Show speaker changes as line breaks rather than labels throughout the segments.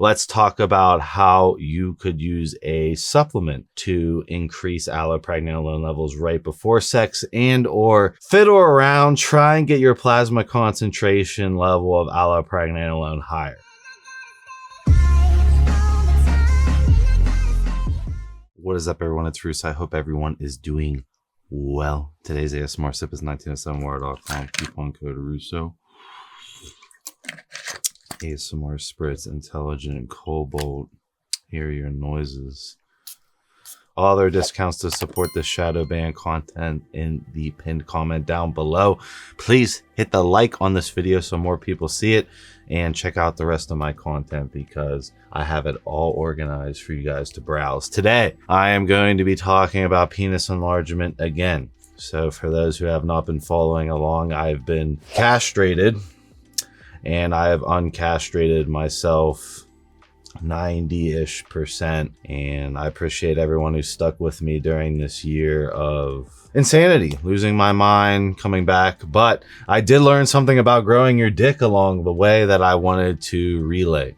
let's talk about how you could use a supplement to increase allopregnanolone levels right before sex, and or fiddle around, try and get your plasma concentration level of allopregnanolone higher. What is up, everyone? It's Russo. I hope everyone is doing well. Today's ASMR sip is 1907wire.com. Coupon code Russo. ASMR spirits, intelligent, cobalt. Hear your noises. All other discounts to support the shadow ban content in the pinned comment down below. Please hit the like on this video so more people see it, and check out the rest of my content because I have it all organized for you guys to browse. Today, I am going to be talking about penis enlargement again. So for those who have not been following along, I've been castrated and I have uncastrated myself 90-ish%, and I appreciate everyone who stuck with me during this year of insanity, losing my mind, coming back. But I did learn something about growing your dick along the way that I wanted to relay.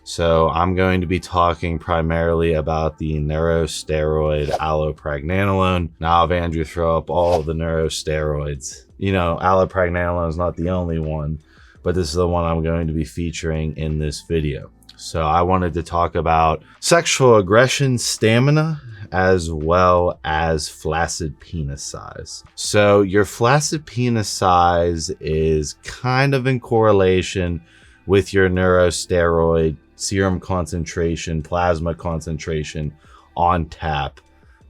So I'm going to be talking primarily about the neurosteroid allopregnanolone. Now I'll have Andrew throw up all the neurosteroids. You know, allopregnanolone is not the only one, but this is the one I'm going to be featuring in this video. So I wanted to talk about sexual aggression, stamina, as well as flaccid penis size. So your flaccid penis size is kind of in correlation with your neurosteroid serum concentration, plasma concentration on tap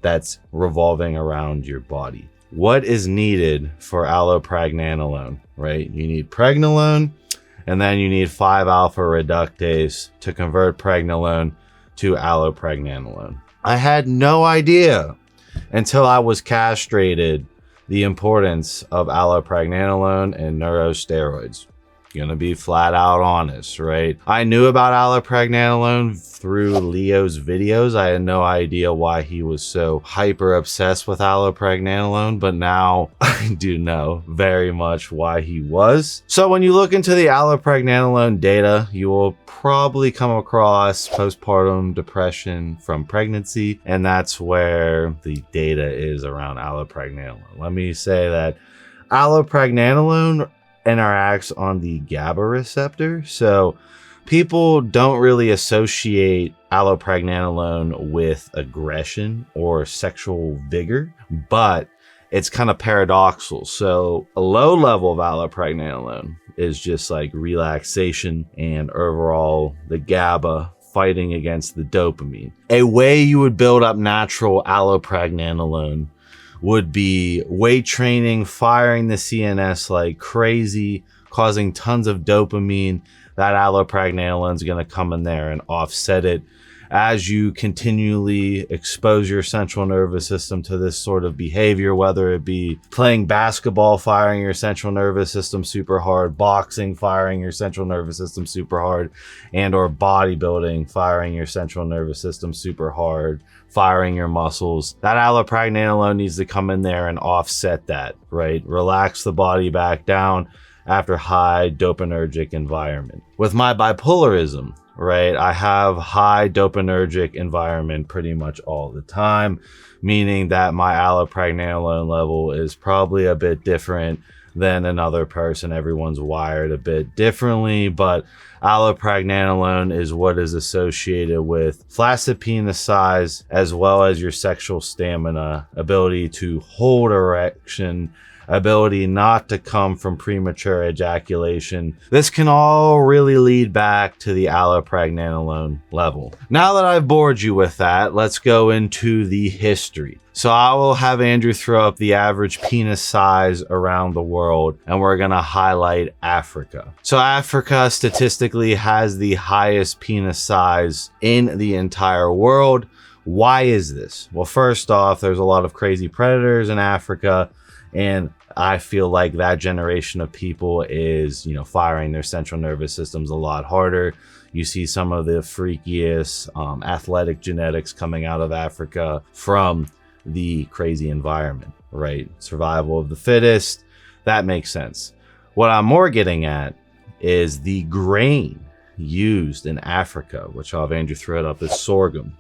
that's revolving around your body. What is needed for allopregnanolone, right? You need pregnanolone, and then you need 5-alpha reductase to convert pregnanolone to allopregnanolone. I had no idea until I was castrated the importance of allopregnanolone and neurosteroids. Gonna be flat out honest, right? I knew about allopregnanolone through Leo's videos. I had no idea why he was so hyper obsessed with allopregnanolone, but now I do know very much why he was. So when you look into the allopregnanolone data, you will probably come across postpartum depression from pregnancy, and that's where the data is around allopregnanolone. Let me say that allopregnanolone interacts on the GABA receptor. So people don't really associate allopregnanolone with aggression or sexual vigor, but it's kind of paradoxical. So a low level of allopregnanolone is just like relaxation and overall the GABA fighting against the dopamine. A way you would build up natural allopregnanolone would be weight training, firing the CNS like crazy, causing tons of dopamine. That allopregnanolone is going to come in there and offset it. As you continually expose your central nervous system to this sort of behavior, whether it be playing basketball, firing your central nervous system super hard, boxing, firing your central nervous system super hard, and or bodybuilding, firing your central nervous system super hard, firing your muscles, that allopregnanolone needs to come in there and offset that, right? Relax the body back down after high dopaminergic environment. With my bipolarism, right, I have high dopaminergic environment pretty much all the time, meaning that my allopregnanolone level is probably a bit different than another person. Everyone's wired a bit differently, but allopregnanolone is what is associated with flaccid penis size, as well as your sexual stamina, ability to hold erection, ability not to come from premature ejaculation. This can all really lead back to the allopregnanolone level. Now that I've bored you with that, let's go into the history. So I will have Andrew throw up the average penis size around the world, and we're gonna highlight Africa. So Africa statistically has the highest penis size in the entire world. Why is this? Well, first off, there's a lot of crazy predators in Africa, and I feel like that generation of people is, firing their central nervous systems a lot harder. You see some of the freakiest athletic genetics coming out of Africa from the crazy environment, right? Survival of the fittest, that makes sense. What I'm more getting at is the grain used in Africa, which I'll have Andrew throw it up, is sorghum.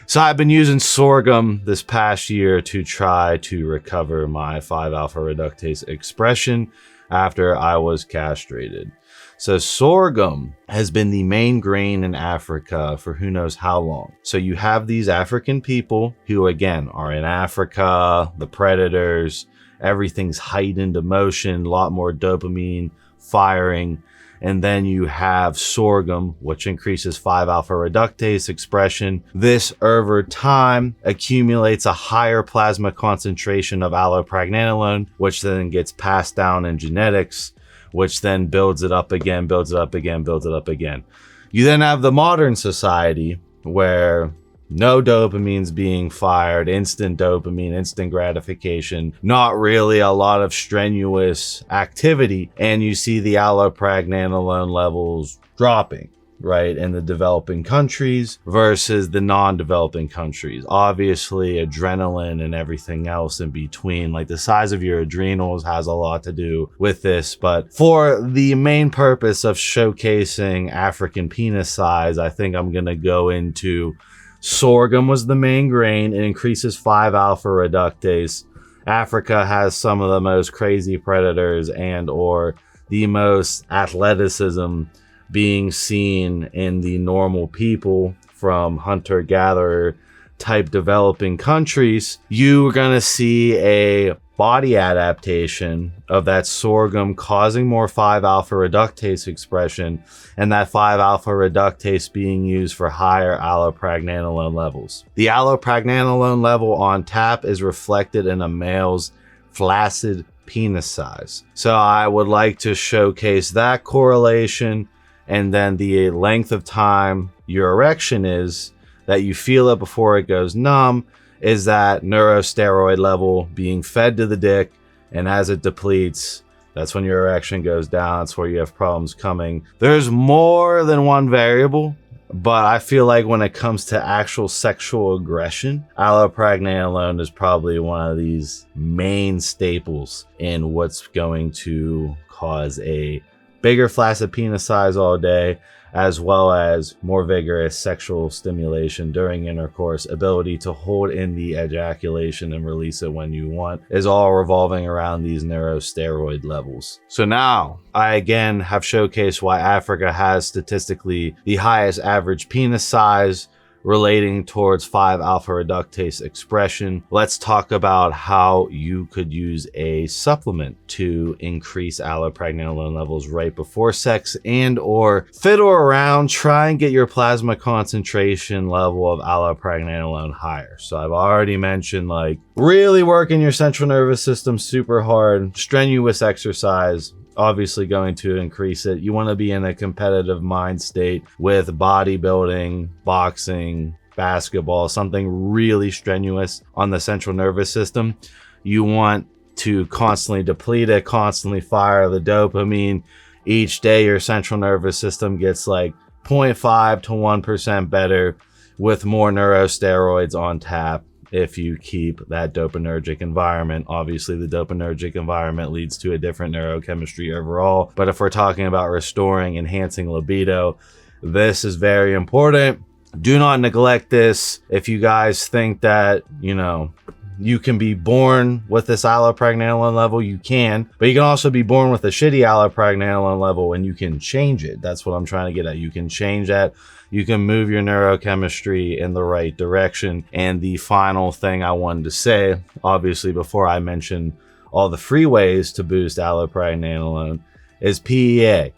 So I've been using sorghum this past year to try to recover my 5-alpha reductase expression after I was castrated. So sorghum has been the main grain in Africa for who knows how long. So you have these African people who, again, are in Africa, the predators, everything's heightened emotion, a lot more dopamine firing. And then you have sorghum, which increases 5-alpha reductase expression. This over time accumulates a higher plasma concentration of allopregnanolone, which then gets passed down in genetics, which then builds it up again, builds it up again, builds it up again. You then have the modern society where no dopamine's being fired, instant dopamine, instant gratification, not really a lot of strenuous activity. And you see the allopregnanolone levels dropping, right, in the developing countries versus the non-developing countries. Obviously, adrenaline and everything else in between, like the size of your adrenals has a lot to do with this. But for the main purpose of showcasing African penis size, I think I'm going to go into sorghum was the main grain. It increases 5-alpha reductase. Africa has some of the most crazy predators and or the most athleticism being seen in the normal people from hunter-gatherer type developing countries. You're going to see a body adaptation of that sorghum causing more 5-alpha reductase expression, and that 5-alpha reductase being used for higher allopregnanolone levels. The allopregnanolone level on tap is reflected in a male's flaccid penis size. So I would like to showcase that correlation, and then the length of time your erection is, that you feel it before it goes numb, is that neurosteroid level being fed to the dick, and as it depletes, that's when your erection goes down. That's where you have problems coming. There's more than one variable, but I feel like when it comes to actual sexual aggression, allopregnanolone is probably one of these main staples in what's going to cause a bigger flaccid penis size all day, as well as more vigorous sexual stimulation during intercourse, ability to hold in the ejaculation and release it when you want, is all revolving around these neurosteroid levels. So now, I again have showcased why Africa has statistically the highest average penis size relating towards 5-alpha reductase expression. Let's talk about how you could use a supplement to increase allopregnanolone levels right before sex, and or fiddle around, try and get your plasma concentration level of allopregnanolone higher. So I've already mentioned, like, really working your central nervous system super hard, strenuous exercise, obviously going to increase it. You want to be in a competitive mind state with bodybuilding, boxing, basketball, something really strenuous on the central nervous system. You want to constantly deplete it, constantly fire the dopamine. Each day your central nervous system gets like 0.5 to 1% better with more neurosteroids on tap. If you keep that dopaminergic environment, obviously the dopaminergic environment leads to a different neurochemistry overall. But if we're talking about restoring, enhancing libido, this is very important. Do not neglect this. If you guys think that, you know, you can be born with this allopregnanolone level, you can, but you can also be born with a shitty allopregnanolone level and you can change it. That's what I'm trying to get at. You can change that. You can move your neurochemistry in the right direction. And the final thing I wanted to say, obviously before I mention all the free ways to boost allopregnanolone, is PEA.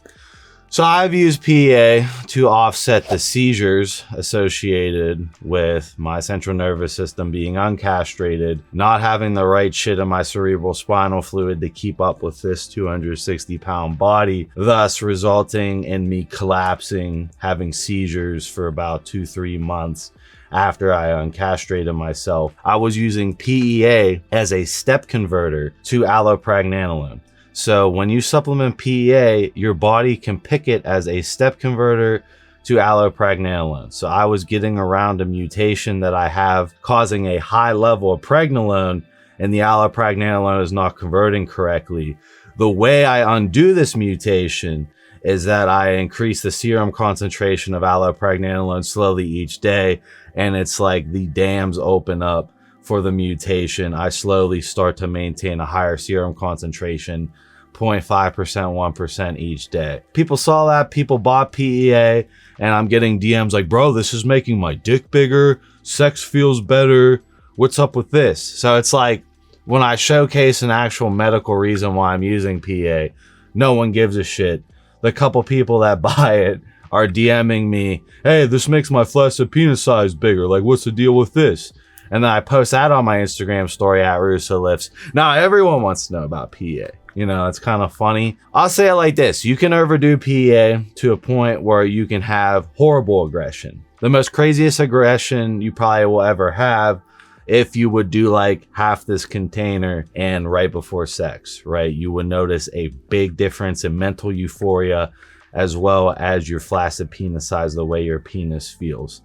So I've used PEA to offset the seizures associated with my central nervous system being uncastrated, not having the right shit in my cerebral spinal fluid to keep up with this 260-pound body, thus resulting in me collapsing, having seizures for about 2-3 months after I uncastrated myself. I was using PEA as a step converter to allopregnanolone. So when you supplement PEA, your body can pick it as a step converter to allopregnanolone. So I was getting around a mutation that I have causing a high level of pregnenolone, and the allopregnanolone is not converting correctly. The way I undo this mutation is that I increase the serum concentration of allopregnanolone slowly each day, and it's like the dams open up for the mutation. I slowly start to maintain a higher serum concentration, 0.5%, 1% each day. People saw that, people bought PEA, and I'm getting DMs like, bro, this is making my dick bigger, sex feels better, what's up with this? So it's like, when I showcase an actual medical reason why I'm using PEA, no one gives a shit. The couple people that buy it are DMing me, hey, this makes my flaccid penis size bigger, like what's the deal with this? And then I post that on my Instagram story at Russo Lifts. Now everyone wants to know about PEA. You know, it's kind of funny. I'll say it like this. You can overdo PEA to a point where you can have horrible aggression. The most craziest aggression you probably will ever have if you would do like half this container and right before sex, right? You would notice a big difference in mental euphoria as well as your flaccid penis size, the way your penis feels.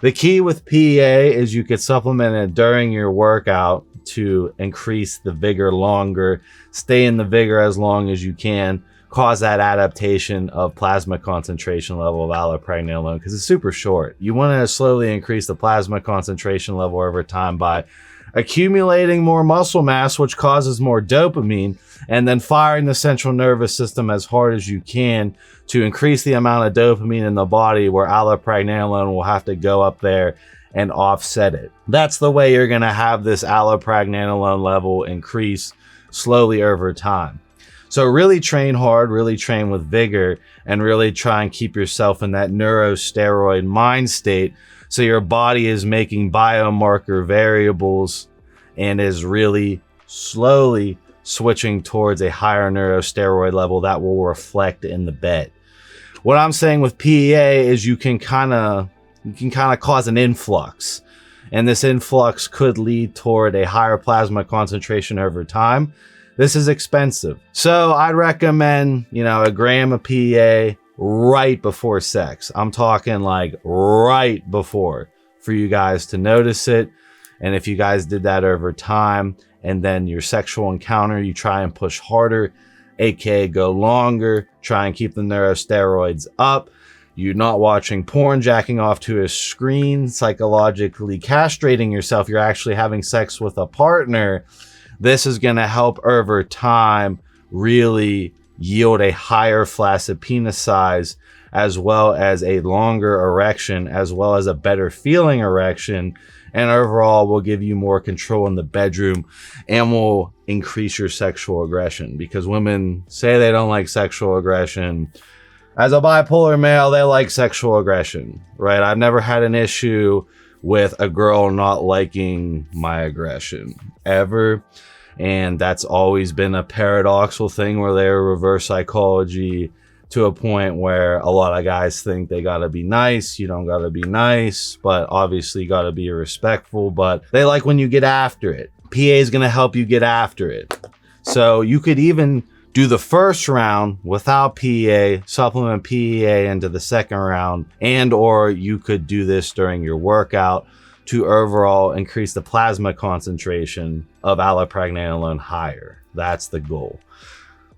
The key with PEA is you could supplement it during your workout to increase the vigor longer, stay in the vigor as long as you can, cause that adaptation of plasma concentration level of allopregnanolone because it's super short. You want to slowly increase the plasma concentration level over time by accumulating more muscle mass, which causes more dopamine, and then firing the central nervous system as hard as you can to increase the amount of dopamine in the body, where allopregnanolone will have to go up there and offset it. That's the way you're going to have this allopregnanolone level increase slowly over time. So really train hard, really train with vigor, and really try and keep yourself in that neurosteroid mind state so your body is making biomarker variables and is really slowly switching towards a higher neurosteroid level that will reflect in the bed. What I'm saying with PEA is you can kind of cause an influx, and this influx could lead toward a higher plasma concentration over time. This is expensive. So I'd recommend, a gram of PEA right before sex. I'm talking like right before, for you guys to notice it. And if you guys did that over time, and then your sexual encounter, you try and push harder, aka go longer, try and keep the neurosteroids up. You're not watching porn, jacking off to a screen, psychologically castrating yourself. You're actually having sex with a partner. This is going to help over time really yield a higher flaccid penis size, as well as a longer erection, as well as a better feeling erection. And overall will give you more control in the bedroom and will increase your sexual aggression, because women say they don't like sexual aggression. As a bipolar male, they like sexual aggression, right? I've never had an issue with a girl not liking my aggression ever. And that's always been a paradoxical thing where they're reverse psychology to a point where a lot of guys think they gotta be nice. You don't gotta be nice, but obviously you gotta be respectful, but they like when you get after it. PA is gonna help you get after it. So you could even do the first round without PEA, supplement PEA into the second round, and or you could do this during your workout to overall increase the plasma concentration of allopregnanolone higher. That's the goal.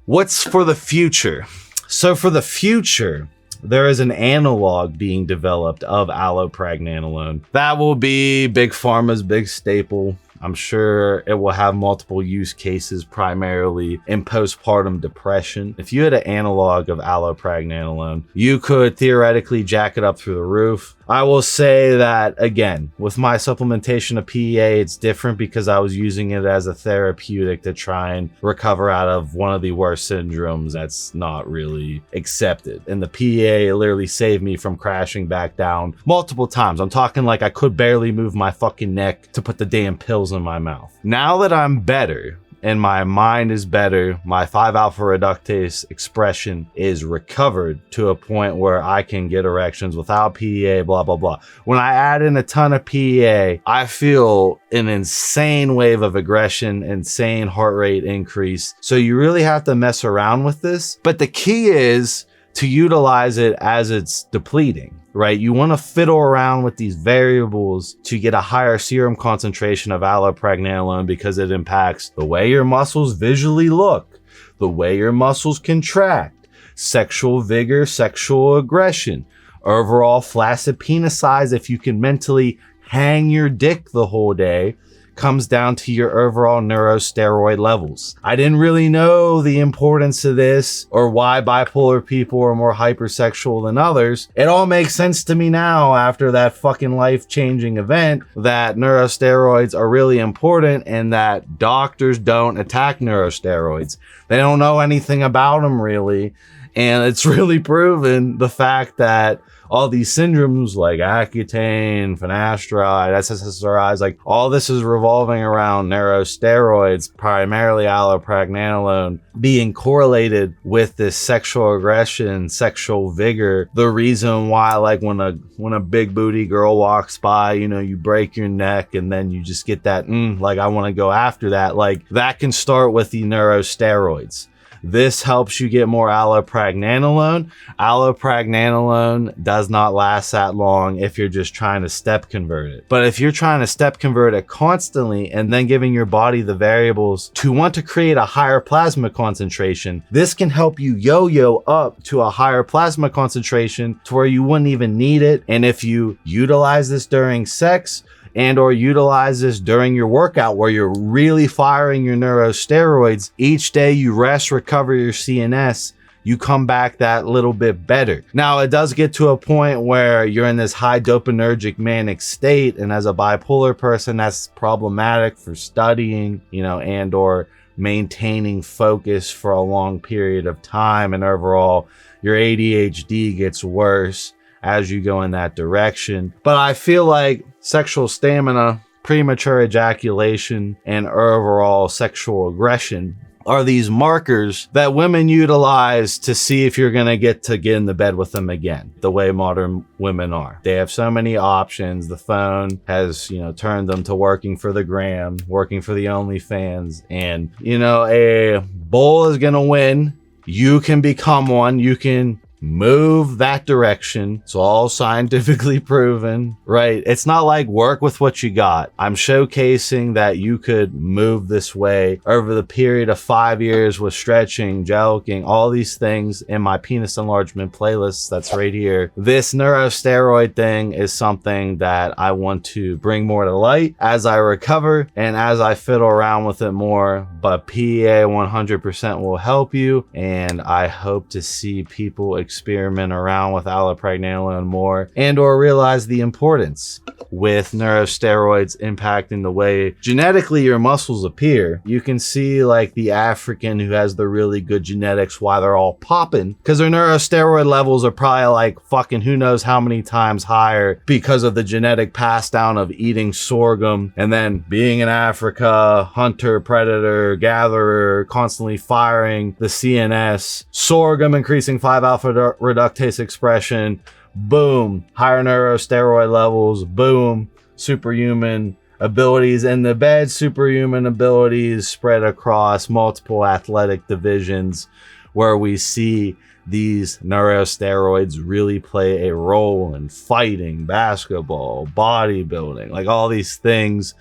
What's for the future? So for the future, there is an analog being developed of allopregnanolone. That will be Big Pharma's big staple. I'm sure it will have multiple use cases, primarily in postpartum depression. If you had an analog of allopregnanolone, you could theoretically jack it up through the roof. I will say that, again, with my supplementation of PEA, it's different because I was using it as a therapeutic to try and recover out of one of the worst syndromes that's not really accepted. And the PEA literally saved me from crashing back down multiple times. I'm talking like I could barely move my fucking neck to put the damn pills in my mouth. Now that I'm better, and my mind is better, my 5-alpha reductase expression is recovered to a point where I can get erections without PEA, blah, blah, blah. When I add in a ton of PEA, I feel an insane wave of aggression, insane heart rate increase. So you really have to mess around with this. But the key is to utilize it as it's depleting, right? You want to fiddle around with these variables to get a higher serum concentration of allopregnanolone, because it impacts the way your muscles visually look, the way your muscles contract, sexual vigor, sexual aggression, overall flaccid penis size. If you can mentally hang your dick the whole day, comes down to your overall neurosteroid levels. I didn't really know the importance of this or why bipolar people are more hypersexual than others. It all makes sense to me now after that fucking life-changing event that neurosteroids are really important and that doctors don't attack neurosteroids. They don't know anything about them really. And it's really proven the fact that all these syndromes like Accutane, finasteride, SSRIs, like all this is revolving around neurosteroids, primarily allopregnanolone, being correlated with this sexual aggression, sexual vigor. The reason why, like when a big booty girl walks by, you know, you break your neck and then you just get that, like I want to go after that. Like that can start with the neurosteroids. This helps you get more allopregnanolone. Allopregnanolone does not last that long if you're just trying to step convert it. But if you're trying to step convert it constantly and then giving your body the variables to want to create a higher plasma concentration, this can help you yo-yo up to a higher plasma concentration to where you wouldn't even need it. And if you utilize this during sex, and or utilize this during your workout where you're really firing your neurosteroids, each day you rest, recover your CNS, you come back that little bit better. Now, it does get to a point where you're in this high dopaminergic manic state, and as a bipolar person, that's problematic for studying, you know, and or maintaining focus for a long period of time, and overall, your ADHD gets worse as you go in that direction. But I feel like sexual stamina, premature ejaculation, and overall sexual aggression are these markers that women utilize to see if you're going to get in the bed with them again, the way modern women are. They have so many options. The phone has, you know, turned them to working for the gram, working for the OnlyFans, and, you know, a bull is going to win. You can become one. You can move that direction. It's all scientifically proven, right? It's not like work with what you got. I'm showcasing that you could move this way over the period of 5 years with stretching, jelqing, all these things in my penis enlargement playlist that's right here. This neurosteroid thing is something that I want to bring more to light as I recover and as I fiddle around with it more. But PEA 100% will help you, and I hope to see people experiment around with allopregnanolone more and or realize the importance with neurosteroids impacting the way genetically your muscles appear. You can see like the African who has the really good genetics, why they're all popping, because their neurosteroid levels are probably like fucking who knows how many times higher because of the genetic pass down of eating sorghum and then being in Africa, hunter, predator, gatherer, constantly firing the CNS, sorghum increasing 5-alpha reductase expression, boom, higher neurosteroid levels, boom, superhuman abilities in the bed, superhuman abilities spread across multiple athletic divisions where we see these neurosteroids really play a role in fighting, basketball, bodybuilding, like all these things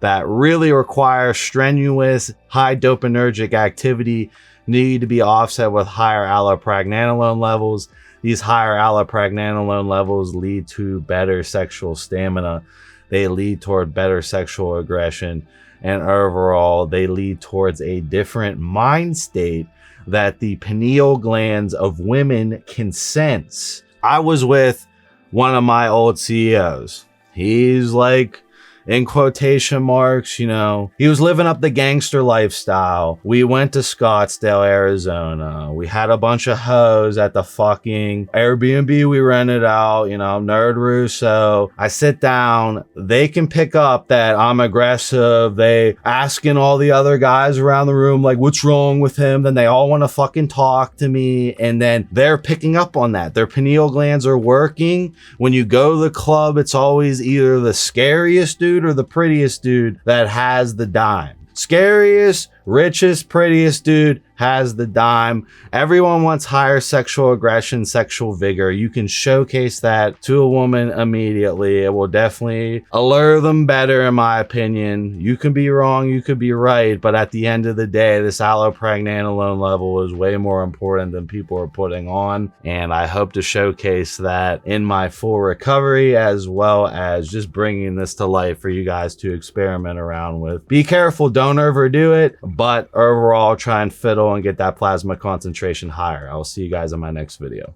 that really require strenuous, high dopaminergic activity need to be offset with higher allopregnanolone levels. These higher allopregnanolone levels lead to better sexual stamina. They lead toward better sexual aggression. And overall, they lead towards a different mind state that the pineal glands of women can sense. I was with one of my old CEOs. He's like, in quotation marks, you know, he was living up the gangster lifestyle. We went to Scottsdale, Arizona. We had a bunch of hoes at the fucking Airbnb we rented out, you know, nerd Russo. I sit down, they can pick up that I'm aggressive. They asking all the other guys around the room, like, what's wrong with him? Then they all want to fucking talk to me. And then they're picking up on that. Their pineal glands are working. When you go to the club, it's always either the scariest dude or the prettiest dude that has the dime. Scariest, richest, prettiest dude has the dime. Everyone wants higher sexual aggression, sexual vigor. You can showcase that to a woman immediately. It will definitely allure them better, in my opinion. You can be wrong, you could be right, but at the end of the day, this allopregnanolone level is way more important than people are putting on, and I hope to showcase that in my full recovery, as well as just bringing this to life for you guys to experiment around with. Be careful, don't overdo it, but overall try and fiddle and get that plasma concentration higher. I'll see you guys in my next video.